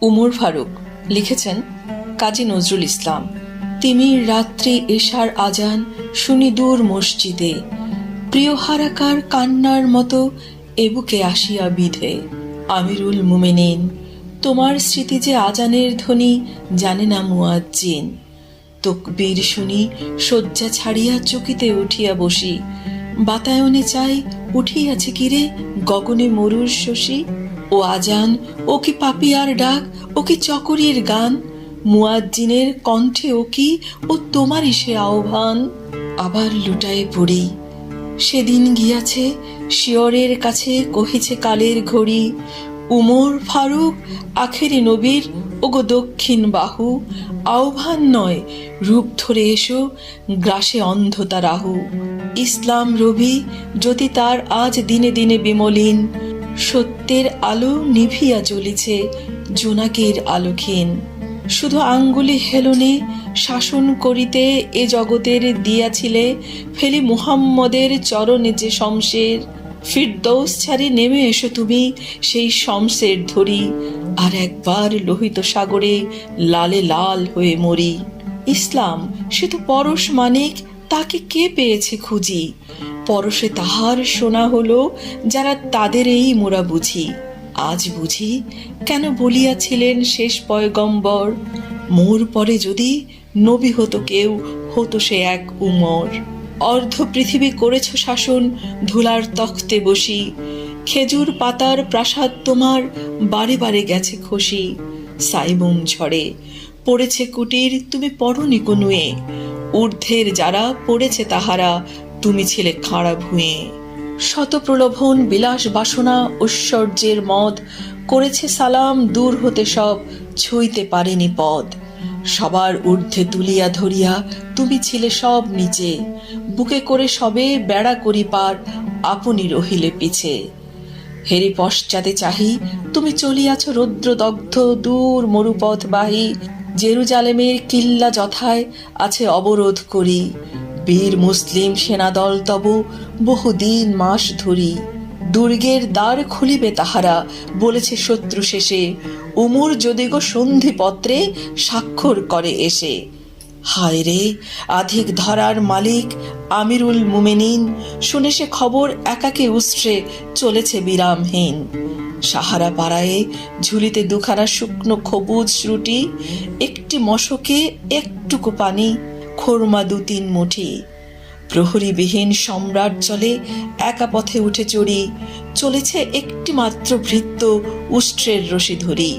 উমর ফারুক লিখেছেন কাজী নজরুল ইসলাম। তিমির রাত্রি এশার আজান শুনি দূর মসজিদে, প্রিয় হারাকার কান্নার মতো এবুকে আসিয়া বিধে। আমিরুল মুমিনিন, তোমার স্মৃতি যে আজানের ধ্বনি জানে না মুয়াজ্জিন। তকবীর শুনি শয্যা ছাড়িয়া চকিতে উঠিয়া বসি, বাতায়নে চাই উঠিয়াছে কিরে গগনে মরুর শশী। ও আজান, ও কি পাপিয়ার ডাক, ও কি চকরির গান, মুয়াজ্জিনের কণ্ঠে ও কি, ও তোমারই সে আহ্বান। আবার লুটায়ে পড়ি, সেদিন গিয়াছে শিয়রের কাছে কহিছে কালের ঘড়ি। উমর ফারুক আখেরি নবীর ওগো দক্ষিণ বাহু, আহ্বান নয় রূপ ধরে এসো গ্রাসে অন্ধতা রাহু। ইসলাম রবি জ্যোতি তার আজ দিনে দিনে বিমলিন, সত্যের আলো নিভিয়া জ্বলিছে জোনাকির আলোক্ষীণ। শুধু আঙ্গুলি হেলনে শাসন করিতে এ জগতের দিয়াছিলে ফেলি মুহাম্মদের চরণে যে শমশের। ফিরদৌস ছাড়ি নেমে এসো তুমি সেই শমশের ধরি, আর একবার লোহিত সাগরে লালে লাল হয়ে মরি। ইসলাম সে তো পরশ মানিক, তাকে কে পেয়েছে খুঁজি, পরশে তাহার শোনা হলো যারা তাদের এই মোরা বুঝি। আজ বুঝি কেন বলিয়াছিলেন শেষ পয়গম্বর, মোর পরে যদি নবী হতো কেউ হতো সে এক উমর। অর্ধ পৃথিবী করেছ শাসন ধুলার তখ্তে বসি, খেজুর পাতার প্রাসাদ তোমার বারে বারে গেছে খসি। সাইবুম ঝড়ে পড়েছে কুটির, তুমি পড়নি কনুয়ে, ঊর্ধ্বের যারা পড়েছে তাহারা তুমি ছিলে খাড়া ভুঁয়ে। শত প্রলোভন বিলাস বাসনা ঐশ্বর্যের মদ করেছে সালাম দূর হতে সব ছুঁইতে পারেনি পদ। সবার ঊর্ধ্বে তুলিয়া ধরিয়া তুমি ছিলে সব নিচে, বুকে করে সবে বেড়া করি পার আপনি রহিলে পিছে। হেরি পশ্চাতে চাহি তুমি চলিয়াছ রৌদ্রদগ্ধ দূর মরুপথ বাহি, জেরুজালেমের কিল্লা যথায় আছে অবরোধ করি। বীর মুসলিম সেনাদল তব বহুদিন মাস ধরি, দুর্গের দ্বার খুলিবে তাহারা বলেছে শত্রু শেষে, উমর যদি গো সন্ধিপত্রে স্বাক্ষর করে এসে। হায় রে আধিক ধরার মালিক আমিরুল মুমিনিন, শুনে সে খবর একাকে উষ্ট্রে চলেছে বিরামহীন। সাহারা পাড়ায় ঝুলিতে দুখানা শুকনো সবুজ রুটি, একটি মশকে একটুকু পানি, খোরমা 2-3 মুঠি। প্রহরীবিহীন সম্রাট চলে একা পথে উঠে চড়ি, চলেছে একটি মাত্র ভৃত্য উষ্ট্রের রশি ধরি।